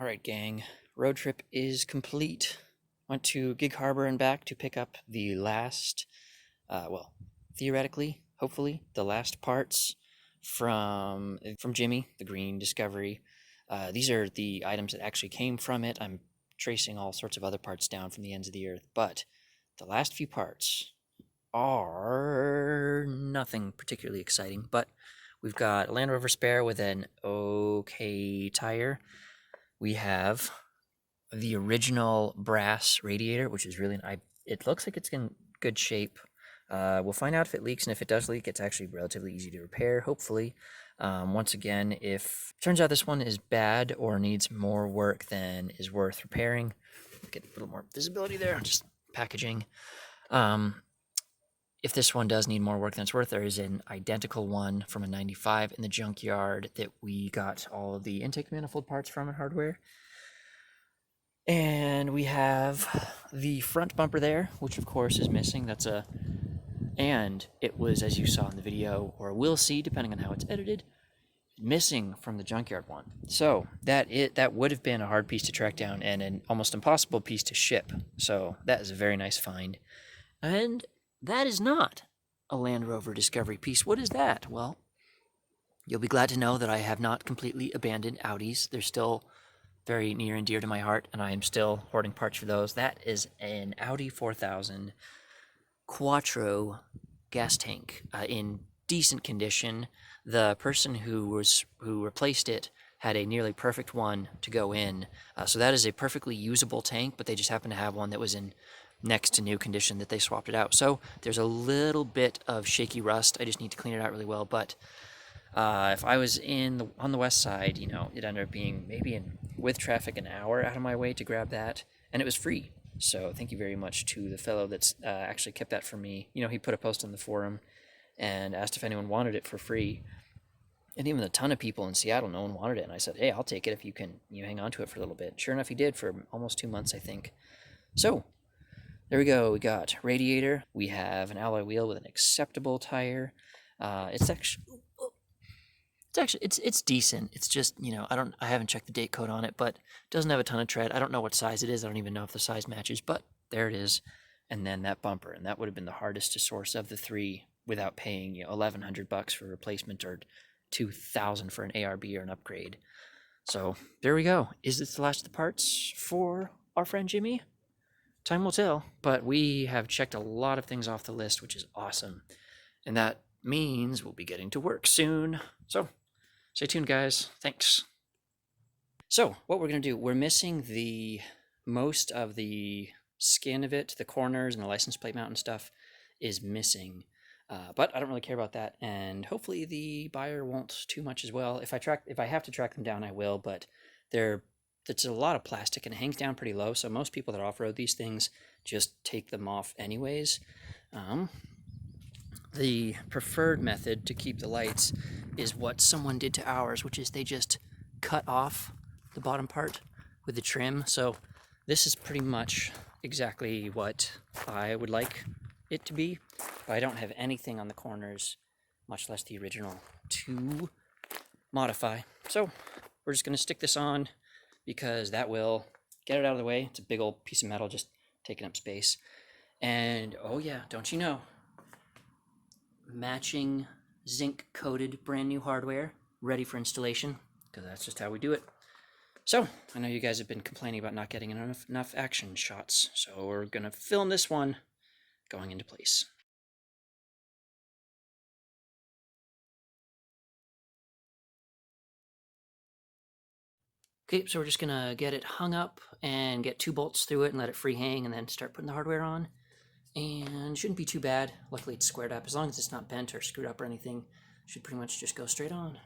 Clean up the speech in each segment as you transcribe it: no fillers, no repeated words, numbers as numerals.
Alright, gang. Road trip is complete. Went to Gig Harbor and back to pick up the last, well, theoretically, hopefully, the last parts from Jimmy, the green Discovery. These are the items that actually came from it. I'm tracing all sorts of other parts down from the ends of the earth, but the last few parts are nothing particularly exciting, but we've got a Land Rover spare with an okay tire. We have the original brass radiator, which is really, it looks like it's in good shape. We'll find out if it leaks, and if it does leak, it's actually relatively easy to repair, hopefully. Once again, if it turns out this one is bad or needs more work than is worth repairing, get a little more visibility there, just packaging. If this one does need more work than it's worth, there is an identical one from a 95 in the junkyard that we got all of the intake manifold parts from in hardware. And we have the front bumper there, which of course is missing. And it was, as you saw in the video, or will see depending on how it's edited, missing from the junkyard one. So that would have been a hard piece to track down and an almost impossible piece to ship. So that is a very nice find. And that is not a Land Rover Discovery piece. What is that? Well, you'll be glad to know that I have not completely abandoned Audis. They're still very near and dear to my heart, and I am still hoarding parts for those. That is an Audi 4000 Quattro gas tank in decent condition. The person who replaced it had a nearly perfect one to go in, so that is a perfectly usable tank, but they just happened to have one that was in next to new condition that they swapped it out. So there's a little bit of shaky rust. I just need to clean it out really well, but if I was on the west side, it ended up being maybe with traffic an hour out of my way to grab that, and it was free. So thank you very much to the fellow that's actually kept that for me. He put a post on the forum and asked if anyone wanted it for free. And even a ton of people in Seattle, no one wanted it. And I said, hey, I'll take it if you can hang on to it for a little bit. Sure enough, he did for almost 2 months, I think. So there we go. We got radiator. We have an alloy wheel with an acceptable tire. It's decent. It's just, I haven't checked the date code on it, but it doesn't have a ton of tread. I don't know what size it is. I don't even know if the size matches, but there it is. And then that bumper, and that would have been the hardest to source of the three without paying $1,100 for replacement or $2,000 for an ARB or an upgrade. So there we go. Is this the last of the parts for our friend Jimmy? Time will tell, but we have checked a lot of things off the list, which is awesome. And that means we'll be getting to work soon. So stay tuned, guys. Thanks. So what we're going to do, we're missing most of the skin of it, the corners and the license plate mount and stuff is missing. But I don't really care about that, and hopefully the buyer won't too much as well. If I have to track them down, I will, but it's a lot of plastic and it hangs down pretty low, so most people that off-road these things just take them off anyways. The preferred method to keep the lights is what someone did to ours, which is they just cut off the bottom part with the trim. So this is pretty much exactly what I would like it to be, but I don't have anything on the corners, much less the original, to modify. So we're just going to stick this on because that will get it out of the way. It's a big old piece of metal just taking up space. And oh yeah, don't you know, matching zinc coated brand new hardware ready for installation, because that's just how we do it. So I know you guys have been complaining about not getting enough action shots, so we're gonna film this one going into place. Okay, so we're just gonna get it hung up and get 2 bolts through it and let it free hang, and then start putting the hardware on. And shouldn't be too bad. Luckily it's squared up. As long as it's not bent or screwed up or anything, should pretty much just go straight on.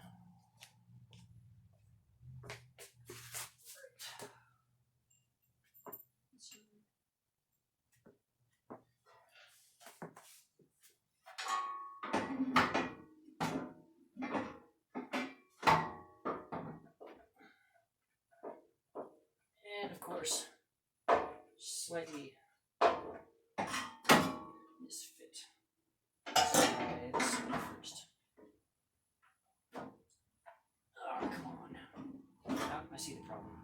And of course, slightly misfit. Okay, this one first. Oh, come on. Oh, I see the problem.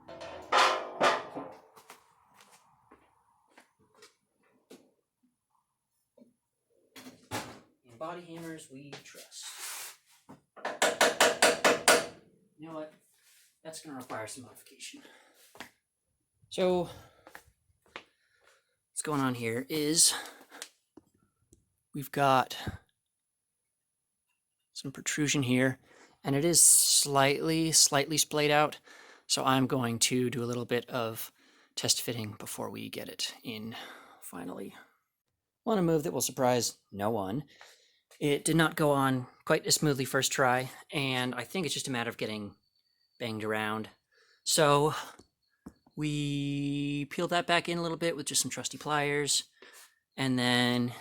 body hammers we trust. You know what? That's going to require some modification. So, what's going on here is we've got some protrusion here, and it is slightly splayed out. So I'm going to do a little bit of test fitting before we get it in finally. On a move that will surprise no one. It did not go on quite as smoothly first try, and I think it's just a matter of getting banged around. So we peeled that back in a little bit with just some trusty pliers, and then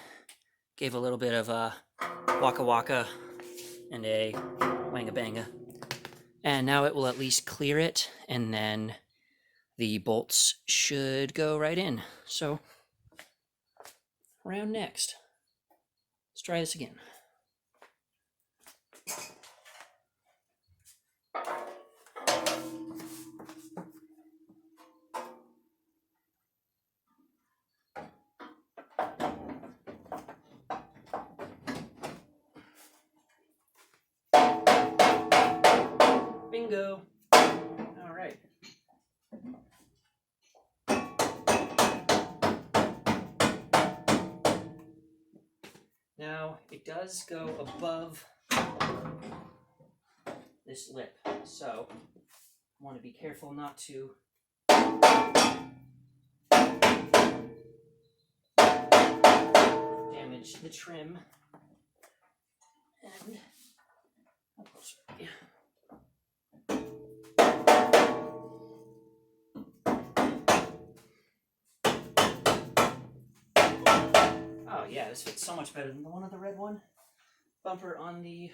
gave a little bit of a waka waka and a wanga banga. And now it will at least clear it, and then the bolts should go right in. So, round next. Let's try this again. Bingo. All right. Now, it does go above this lip, so I want to be careful not to damage the trim. And how close are we? Oh yeah, this fits so much better than the one on the red one. Bumper on the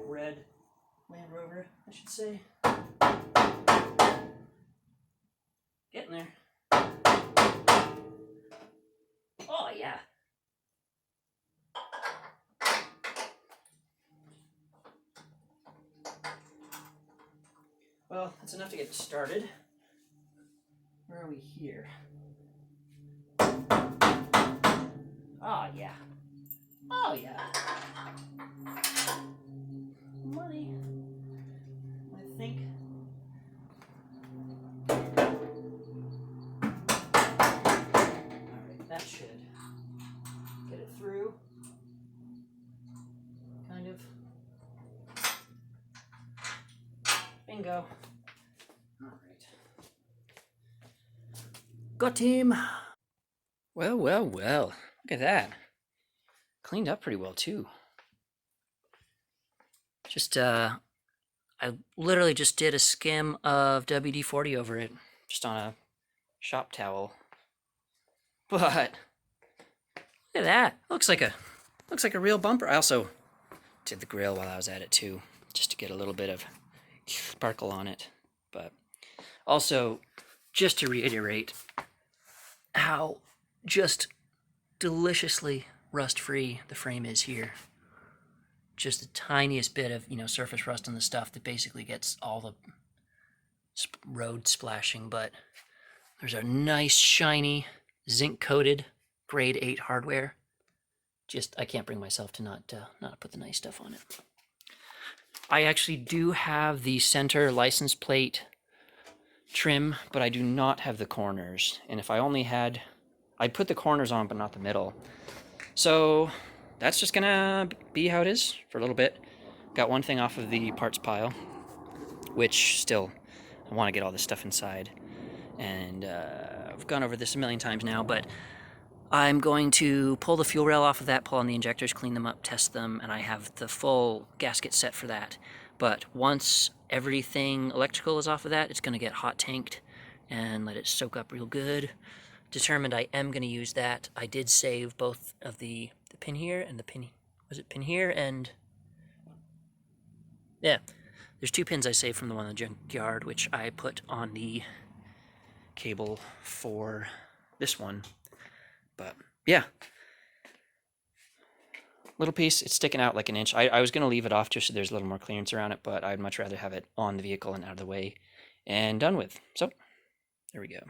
red Land Rover, I should say. Getting there. Oh yeah. Well, that's enough to get started. Where are we here? Oh yeah. Oh yeah. Money. I think. Alright, that should get it through. Kind of. Bingo. Alright. Got him! Well, well, well. Look at that. Cleaned up pretty well, too. Just, I literally just did a skim of WD-40 over it. Just on a shop towel. But, look at that. Looks like a real bumper. I also did the grill while I was at it, too. Just to get a little bit of sparkle on it. But, also, just to reiterate how just deliciously rust-free the frame is here. Just the tiniest bit of, surface rust on the stuff that basically gets all the road splashing, but there's a nice, shiny, zinc-coated grade 8 hardware. Just, I can't bring myself to not put the nice stuff on it. I actually do have the center license plate trim, but I do not have the corners. And if I only had, I'd put the corners on, but not the middle. So that's just gonna be how it is for a little bit. Got one thing off of the parts pile, which still, I want to get all this stuff inside. And I've gone over this a million times now, but I'm going to pull the fuel rail off of that, pull on the injectors, clean them up, test them, and I have the full gasket set for that. But once everything electrical is off of that, it's going to get hot tanked and let it soak up real good. Determined I am going to use that. I did save both of the pin here and the pin, was it pin here and, yeah, there's 2 pins I saved from the one in the junkyard, which I put on the cable for this one. But yeah, little piece, it's sticking out like an inch. I was going to leave it off just so there's a little more clearance around it, but I'd much rather have it on the vehicle and out of the way and done with. So there we go.